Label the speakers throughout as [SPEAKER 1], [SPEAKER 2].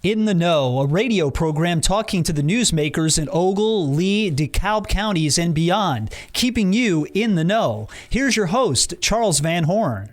[SPEAKER 1] In the Know, a radio program talking to the newsmakers in Ogle, Lee, DeKalb counties and beyond, keeping you in the know. Here's your host, Charles Van Horn.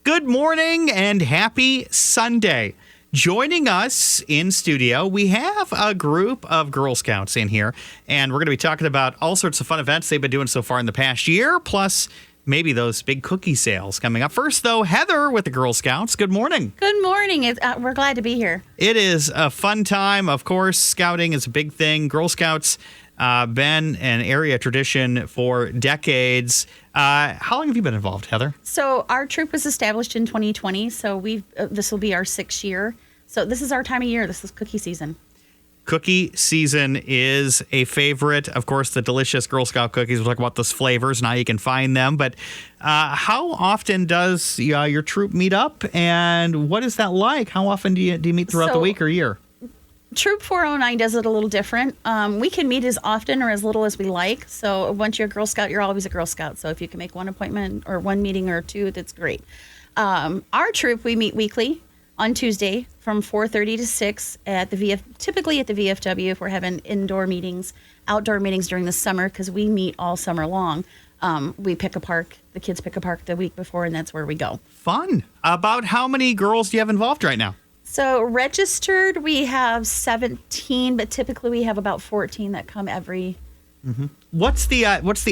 [SPEAKER 2] Good morning and happy Sunday. Joining us in studio, we have a group of Girl Scouts in here, and we're going to be talking about all sorts of fun events they've been doing so far in the past year, plus maybe those big cookie sales coming up. First, though, Heather with the Girl Scouts. Good morning.
[SPEAKER 3] Good morning. We're glad to be here.
[SPEAKER 2] It is a fun time. Of course, scouting is a big thing. Girl Scouts been an area tradition for decades. How long have you been involved, Heather?
[SPEAKER 3] So our troop was established in 2020, so this will be our 6th year. So this is our time of year. This is cookie season.
[SPEAKER 2] Cookie season is a favorite. Of course, the delicious Girl Scout cookies. We'll talk about those flavors and how you can find them. But how often does your troop meet up, and what is that like? How often do you meet throughout the week or year?
[SPEAKER 3] Troop 409 does it a little different. We can meet as often or as little as we like. So once you're a Girl Scout, you're always a Girl Scout. So if you can make one appointment or one meeting or two, that's great. Our troop, we meet weekly on Tuesday from 4:30 to 6 at typically at the VFW if we're having indoor meetings, outdoor meetings during the summer because we meet all summer long. We pick a park. The kids pick a park the week before, and that's where we go.
[SPEAKER 2] Fun. About how many girls do you have involved right now?
[SPEAKER 3] So registered, we have 17, but typically we have about 14 that come every.
[SPEAKER 2] Mm-hmm. What's the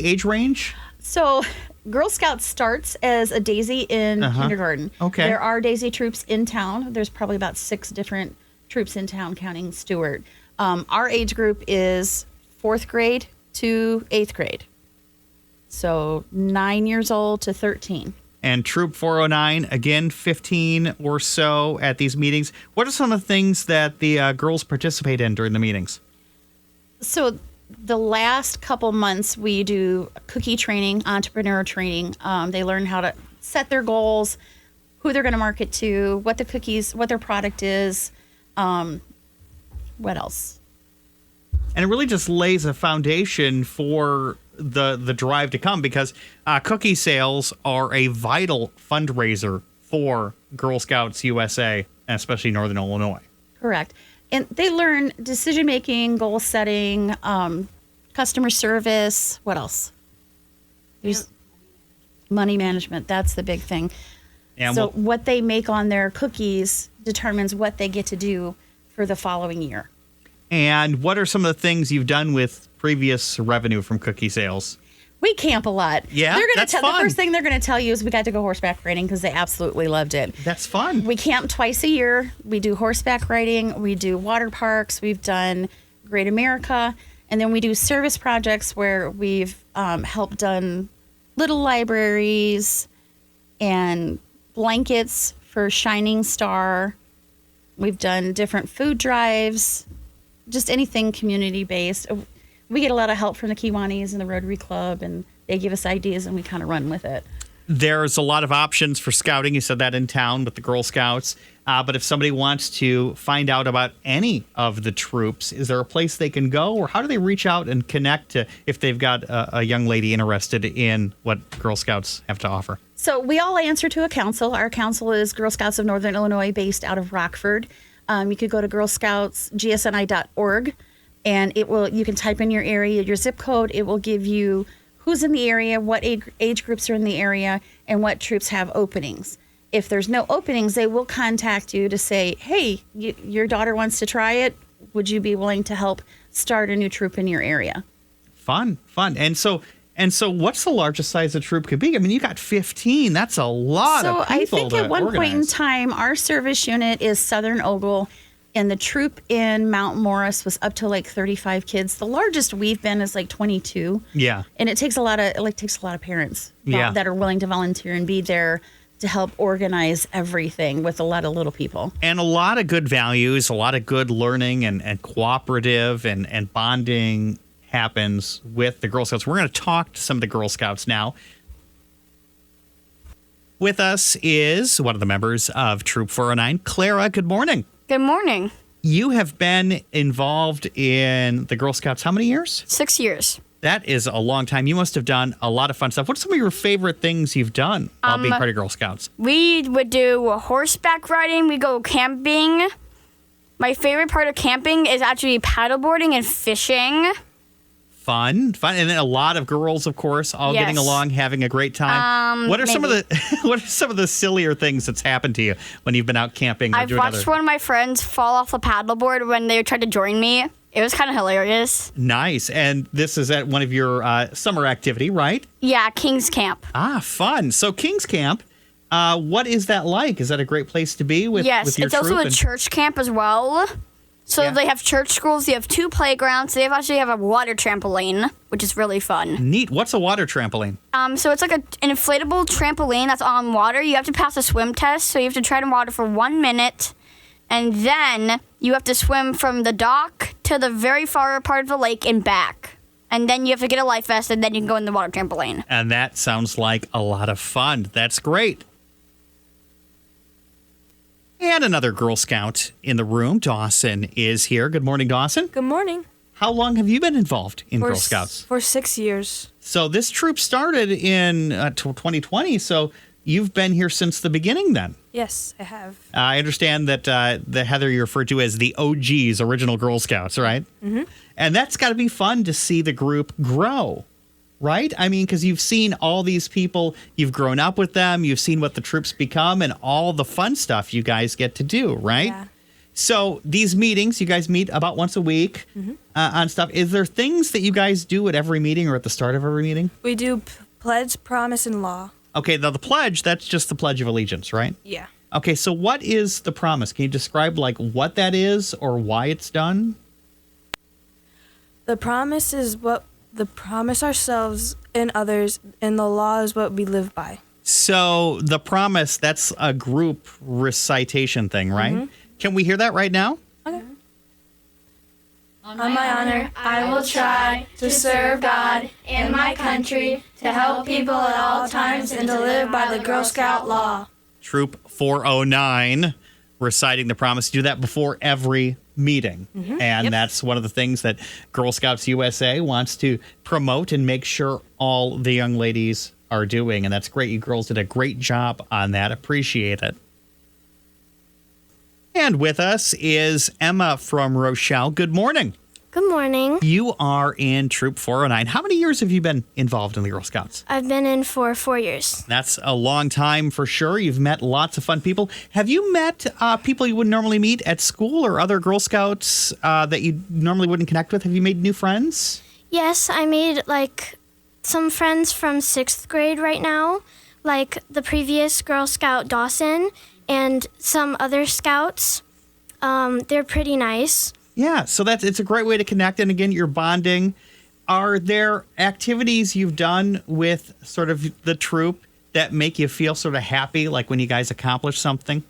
[SPEAKER 2] age range?
[SPEAKER 3] So Girl Scouts starts as a daisy in kindergarten.
[SPEAKER 2] Okay.
[SPEAKER 3] There are daisy troops in town. There's probably about 6 different troops in town, counting Stewart. Our age group is 4th grade to 8th grade. So 9 years old to 13.
[SPEAKER 2] And Troop 409, again, 15 or so at these meetings. What are some of the things that the girls participate in during the meetings? So
[SPEAKER 3] the last couple months, we do cookie training, entrepreneur training. They learn how to set their goals, who they're going to market to, what their product is. What else?
[SPEAKER 2] And it really just lays a foundation for the drive to come because cookie sales are a vital fundraiser for Girl Scouts USA, and especially Northern Illinois.
[SPEAKER 3] Correct. And they learn decision-making, goal-setting, customer service. What else? There's money management. That's the big thing. And so what they make on their cookies determines what they get to do for the following year.
[SPEAKER 2] And what are some of the things you've done with previous revenue from cookie sales?
[SPEAKER 3] We camp a lot.
[SPEAKER 2] Yeah, that's fun.
[SPEAKER 3] The first thing they're going to tell you is we got to go horseback riding because they absolutely loved it.
[SPEAKER 2] That's fun.
[SPEAKER 3] We camp twice a year. We do horseback riding. We do water parks. We've done Great America. And then we do service projects where we've helped done little libraries and blankets for Shining Star. We've done different food drives, just anything community-based. We get a lot of help from the Kiwanis and the Rotary Club, and they give us ideas, and we kind of run with it.
[SPEAKER 2] There's a lot of options for scouting. You said that in town with the Girl Scouts. But if somebody wants to find out about any of the troops, is there a place they can go, or how do they reach out and connect to if they've got a young lady interested in what Girl Scouts have to offer?
[SPEAKER 3] So we all answer to a council. Our council is Girl Scouts of Northern Illinois, based out of Rockford. You could go to girlscoutsgsni.org. And you can type in your area, your zip code. It will give you who's in the area, what age groups are in the area, and what troops have openings. If there's no openings, they will contact you to say, hey, your daughter wants to try it. Would you be willing to help start a new troop in your area?
[SPEAKER 2] Fun. And so what's the largest size a troop could be? I mean, you got 15. That's a lot of people.
[SPEAKER 3] So I think at one point in time, our service unit is Southern Ogle. And the troop in Mount Morris was up to like 35 kids. The largest we've been is like 22.
[SPEAKER 2] Yeah.
[SPEAKER 3] And it takes a lot of parents that are willing to volunteer and be there to help organize everything with a lot of little people.
[SPEAKER 2] And a lot of good values, a lot of good learning and cooperative and bonding happens with the Girl Scouts. We're going to talk to some of the Girl Scouts now. With us is one of the members of Troop 409, Clara. Good morning.
[SPEAKER 4] Good morning.
[SPEAKER 2] You have been involved in the Girl Scouts how many years?
[SPEAKER 4] 6 years.
[SPEAKER 2] That is a long time. You must have done a lot of fun stuff. What's some of your favorite things you've done while being part of Girl Scouts?
[SPEAKER 4] We would do horseback riding. We go camping. My favorite part of camping is actually paddleboarding and fishing.
[SPEAKER 2] Fun, and then a lot of girls, of course, all getting along, having a great time. What are some of the sillier things that's happened to you when you've been out camping?
[SPEAKER 4] I've watched one of my friends fall off a paddleboard when they tried to join me. It was kind of hilarious.
[SPEAKER 2] Nice, and this is at one of your summer activity, right?
[SPEAKER 4] Yeah, King's Camp.
[SPEAKER 2] Ah, fun. So King's Camp, what is that like? Is that a great place to be with?
[SPEAKER 4] Yes,
[SPEAKER 2] with your
[SPEAKER 4] it's also
[SPEAKER 2] troop
[SPEAKER 4] a church camp as well. So they have church schools. They have 2 playgrounds. They actually have a water trampoline, which is really fun.
[SPEAKER 2] Neat. What's a water trampoline?
[SPEAKER 4] So it's like an inflatable trampoline that's on water. You have to pass a swim test. So you have to tread in water for 1 minute. And then you have to swim from the dock to the very far part of the lake and back. And then you have to get a life vest, and then you can go in the water trampoline.
[SPEAKER 2] And that sounds like a lot of fun. That's great. And another Girl Scout in the room, Dawson, is here. Good morning, Dawson.
[SPEAKER 5] Good morning.
[SPEAKER 2] How long have you been involved in Girl Scouts?
[SPEAKER 5] For 6 years.
[SPEAKER 2] So this troop started in 2020, so you've been here since the beginning then?
[SPEAKER 5] Yes, I have.
[SPEAKER 2] I understand that the Heather you referred to as the OGs, original Girl Scouts, right? Mm-hmm. And that's got to be fun to see the group grow. Right? I mean, because you've seen all these people, you've grown up with them, you've seen what the troops become and all the fun stuff you guys get to do, right?
[SPEAKER 5] Yeah.
[SPEAKER 2] So these meetings, you guys meet about once a week on stuff. Is there things that you guys do at every meeting or at the start of every meeting?
[SPEAKER 5] We do pledge, promise, and law.
[SPEAKER 2] Okay, now the pledge, that's just the Pledge of Allegiance, right?
[SPEAKER 5] Yeah.
[SPEAKER 2] Okay, so what is the promise? Can you describe like what that is or why it's done?
[SPEAKER 5] The promise is what the promise ourselves and others, and the law is what we live by.
[SPEAKER 2] So the promise, that's a group recitation thing, right? Mm-hmm. Can we hear that right now?
[SPEAKER 5] Okay.
[SPEAKER 6] On my honor, I will try to serve God and my country, to help people at all times, and to live by the Girl Scout law.
[SPEAKER 2] Troop 409 reciting the promise. Do that before every meeting. Mm-hmm. And that's one of the things that Girl Scouts USA wants to promote and make sure all the young ladies are doing. And that's great. You girls did a great job on that. Appreciate it. And with us is Emma from Rochelle. Good morning.
[SPEAKER 7] Good morning.
[SPEAKER 2] You are in Troop 409. How many years have you been involved in the Girl Scouts?
[SPEAKER 7] I've been in for 4 years.
[SPEAKER 2] That's a long time for sure. You've met lots of fun people. Have you met people you wouldn't normally meet at school or other Girl Scouts that you normally wouldn't connect with? Have you made new friends?
[SPEAKER 7] Yes, I made some friends from 6th grade right now, like the previous Girl Scout Dawson and some other scouts. They're pretty nice.
[SPEAKER 2] Yeah, so it's a great way to connect. And again, you're bonding. Are there activities you've done with sort of the troop that make you feel sort of happy, like when you guys accomplish something?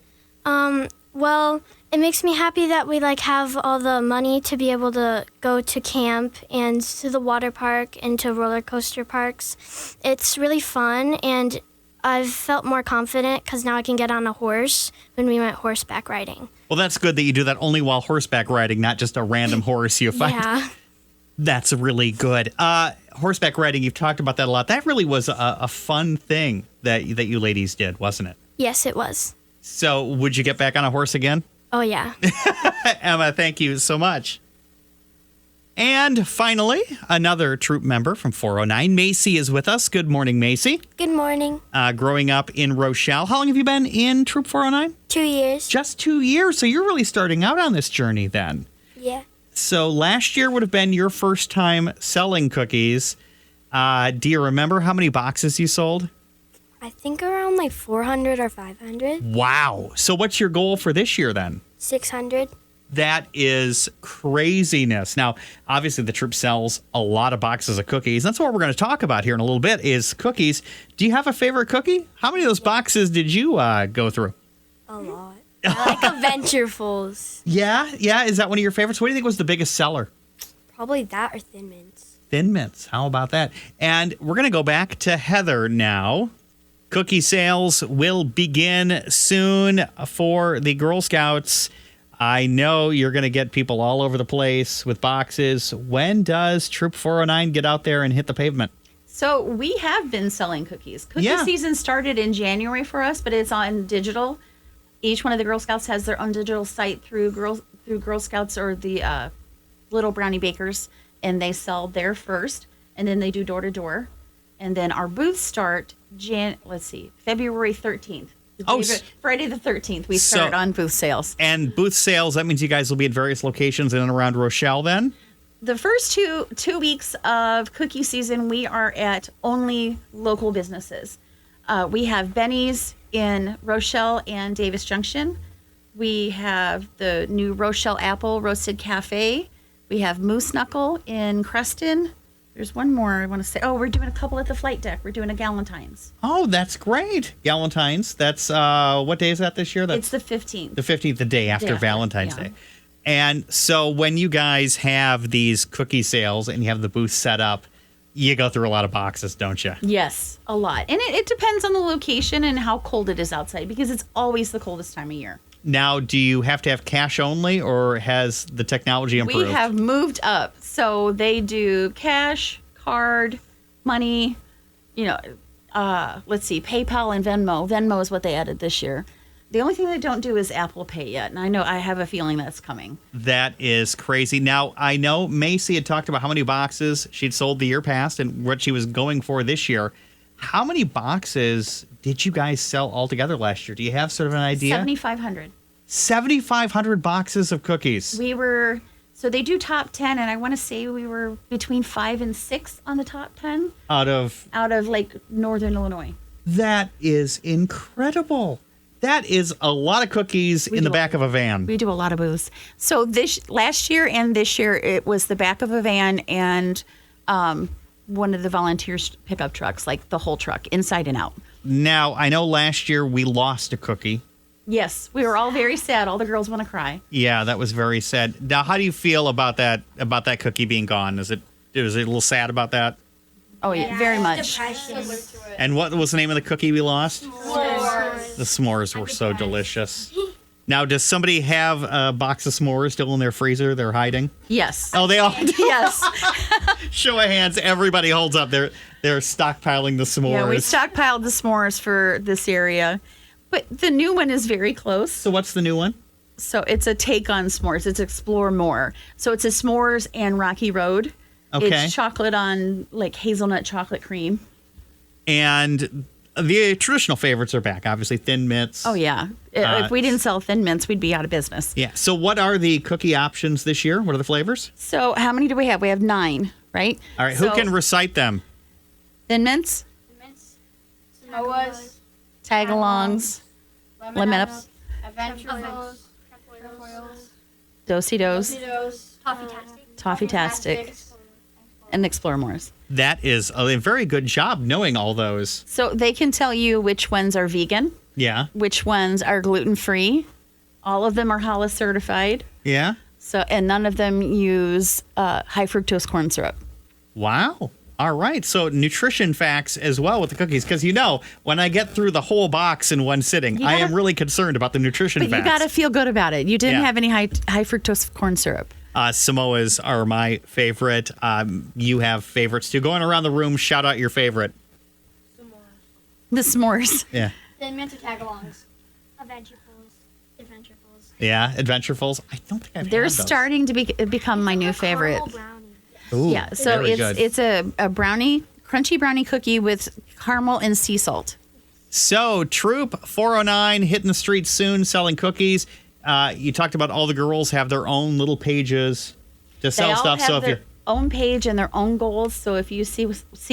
[SPEAKER 7] Well, it makes me happy that we have all the money to be able to go to camp and to the water park and to roller coaster parks. It's really fun, and I've felt more confident because now I can get on a horse when we went horseback riding.
[SPEAKER 2] Well, that's good that you do that only while horseback riding, not just a random horse you find.
[SPEAKER 7] Yeah.
[SPEAKER 2] That's really good. Horseback riding, you've talked about that a lot. That really was a fun thing that you ladies did, wasn't it?
[SPEAKER 7] Yes, it was.
[SPEAKER 2] So would you get back on a horse again?
[SPEAKER 7] Oh, yeah.
[SPEAKER 2] Emma, thank you so much. And finally, another troop member from 409, Macy, is with us. Good morning, Macy.
[SPEAKER 7] Good morning.
[SPEAKER 2] Growing up in Rochelle. How long have you been in Troop 409?
[SPEAKER 7] 2 years.
[SPEAKER 2] Just 2 years. So you're really starting out on this journey then.
[SPEAKER 7] Yeah.
[SPEAKER 2] So last year would have been your first time selling cookies. Do you remember how many boxes you sold?
[SPEAKER 7] I think around 400 or 500.
[SPEAKER 2] Wow. So what's your goal for this year then?
[SPEAKER 7] 600.
[SPEAKER 2] That is craziness. Now, obviously, the troop sells a lot of boxes of cookies. That's what we're going to talk about here in a little bit is cookies. Do you have a favorite cookie? How many of those boxes did you go through?
[SPEAKER 7] A lot. I like Adventurefuls.
[SPEAKER 2] Yeah? Is that one of your favorites? What do you think was the biggest seller?
[SPEAKER 7] Probably that or Thin Mints.
[SPEAKER 2] Thin Mints. How about that? And we're going to go back to Heather now. Cookie sales will begin soon for the Girl Scouts. I know you're going to get people all over the place with boxes. When does Troop 409 get out there and hit the pavement?
[SPEAKER 3] So we have been selling cookies. Cookie season started in January for us, but it's on digital. Each one of the Girl Scouts has their own digital site through through Girl Scouts or the Little Brownie Bakers, and they sell there first, and then they do door to door, and then our booths start February 13th. Friday the 13th. We start on booth sales.
[SPEAKER 2] And booth sales, that means you guys will be at various locations in and around Rochelle then?
[SPEAKER 3] The first two weeks of cookie season, we are at only local businesses. We have Benny's in Rochelle and Davis Junction. We have the new Rochelle Apple Roasted Cafe. We have Moose Knuckle in Creston. There's one more I want to say. Oh, we're doing a couple at the flight deck. We're doing a Galentine's.
[SPEAKER 2] Oh, that's great. Galentine's. That's, what day is that this year?
[SPEAKER 3] It's the 15th.
[SPEAKER 2] The 15th, the day after Valentine's Day. And so when you guys have these cookie sales and you have the booth set up, you go through a lot of boxes, don't you?
[SPEAKER 3] Yes, a lot. And it depends on the location and how cold it is outside, because it's always the coldest time of year.
[SPEAKER 2] Now, do you have to have cash only, or has the technology improved?
[SPEAKER 3] We have moved up. So they do cash, card, money, let's see, PayPal and Venmo. Venmo is what they added this year. The only thing they don't do is Apple Pay yet. And I have a feeling that's coming.
[SPEAKER 2] That is crazy. Now, I know Macy had talked about how many boxes she'd sold the year past and what she was going for this year. How many boxes did you guys sell altogether last year? Do you have sort of an idea?
[SPEAKER 3] 7,500.
[SPEAKER 2] 7,500 boxes of cookies.
[SPEAKER 3] So they do top 10, and I want to say we were between 5 and 6 on the top 10.
[SPEAKER 2] Out of
[SPEAKER 3] like Northern Illinois.
[SPEAKER 2] That is incredible. That is a lot of cookies in the back of a van.
[SPEAKER 3] We do a lot of booths. So last year and this year, it was the back of a van and one of the volunteers' pickup trucks, like the whole truck, inside and out.
[SPEAKER 2] Now, I know last year we lost a cookie.
[SPEAKER 3] Yes, we were all very sad. All the girls want to cry.
[SPEAKER 2] Yeah, that was very sad. Now, how do you feel about that cookie being gone? Was it a little sad about that?
[SPEAKER 3] Oh, yeah, very much.
[SPEAKER 2] And what was the name of the cookie we lost? S'mores. The s'mores were so delicious. Now, does somebody have a box of s'mores still in their freezer they're hiding?
[SPEAKER 3] Yes.
[SPEAKER 2] Oh, they all do?
[SPEAKER 3] Yes.
[SPEAKER 2] Show of hands. Everybody holds up. They're stockpiling the s'mores.
[SPEAKER 3] Yeah, we stockpiled the s'mores for this area. But the new one is very close.
[SPEAKER 2] So what's the new one?
[SPEAKER 3] So it's a take on s'mores. It's Explore More. So it's a s'mores and Rocky Road.
[SPEAKER 2] Okay.
[SPEAKER 3] It's chocolate on like hazelnut chocolate cream.
[SPEAKER 2] And the traditional favorites are back. Obviously, Thin Mints.
[SPEAKER 3] Oh, yeah. If we didn't sell Thin Mints, we'd be out of business.
[SPEAKER 2] Yeah. So what are the cookie options this year? What are the flavors?
[SPEAKER 3] So how many do we have? We have 9, right?
[SPEAKER 2] All right. Who can recite them?
[SPEAKER 3] Thin Mints,
[SPEAKER 6] Samoas,
[SPEAKER 3] Tagalongs, Lemon Ups,
[SPEAKER 6] Adventurefuls,
[SPEAKER 3] Do-si-dos, Toffee-tastic, and Explore Mores.
[SPEAKER 2] That is a very good job knowing all those.
[SPEAKER 3] So they can tell you which ones are vegan,
[SPEAKER 2] Yeah.
[SPEAKER 3] which ones are gluten-free. All of them are HALA certified.
[SPEAKER 2] Yeah.
[SPEAKER 3] So, and none of them use high fructose corn syrup.
[SPEAKER 2] Wow. All right. So nutrition facts as well with the cookies. Because, when I get through the whole box in one sitting, I am really concerned about the nutrition
[SPEAKER 3] But
[SPEAKER 2] facts.
[SPEAKER 3] you got to feel good about it. You didn't have any high fructose corn syrup.
[SPEAKER 2] Samoas are my favorite. You have favorites too. Going around the room, shout out your favorite.
[SPEAKER 3] The s'mores.
[SPEAKER 2] Yeah.
[SPEAKER 6] Thin Mints or Tagalongs.
[SPEAKER 7] Adventurefuls.
[SPEAKER 2] Yeah. Adventurefuls. I don't think I've
[SPEAKER 3] They're
[SPEAKER 2] had those.
[SPEAKER 3] starting to become my new favorite.
[SPEAKER 2] Ooh,
[SPEAKER 3] Yeah, so
[SPEAKER 2] very good.
[SPEAKER 3] it's a brownie, crunchy brownie cookie with caramel and sea salt.
[SPEAKER 2] So, Troop 409 hitting the streets soon, selling cookies. You talked about all the girls have their own little pages to sell
[SPEAKER 3] They all
[SPEAKER 2] stuff.
[SPEAKER 3] have
[SPEAKER 2] So if
[SPEAKER 3] their
[SPEAKER 2] you're
[SPEAKER 3] own page and their own goals. So if you see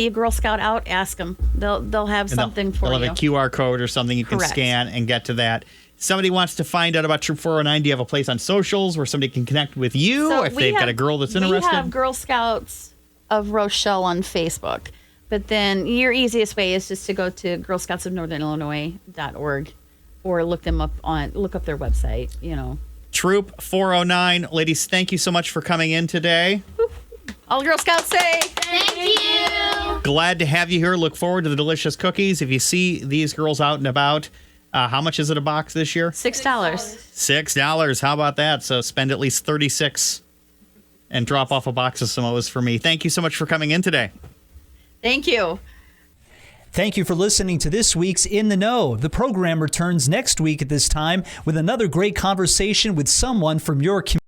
[SPEAKER 3] a Girl Scout out, ask them. They'll have something for
[SPEAKER 2] they'll
[SPEAKER 3] you.
[SPEAKER 2] have a QR code or something you can
[SPEAKER 3] Correct.
[SPEAKER 2] scan and get to that. Somebody wants to find out about Troop 409. Do you have a place on socials where somebody can connect with you
[SPEAKER 3] So
[SPEAKER 2] if
[SPEAKER 3] we
[SPEAKER 2] they've got
[SPEAKER 3] have-
[SPEAKER 2] a girl that's interested?
[SPEAKER 3] We have Girl Scouts of Rochelle on Facebook. But then your easiest way is just to go to girlscoutsofnorthernillinois.org or look up their website,
[SPEAKER 2] Troop 409. Ladies, thank you so much for coming in today.
[SPEAKER 3] All Girl Scouts say
[SPEAKER 6] Thank you.
[SPEAKER 2] Glad to have you here. Look forward to the delicious cookies. If you see these girls out and about, how much is it a box this year?
[SPEAKER 3] $6.
[SPEAKER 2] $6. How about that? So spend at least $36 and drop off a box of Samoas for me. Thank you so much for coming in today.
[SPEAKER 3] Thank you.
[SPEAKER 1] Thank you for listening to this week's In the Know. The program returns next week at this time with another great conversation with someone from your community.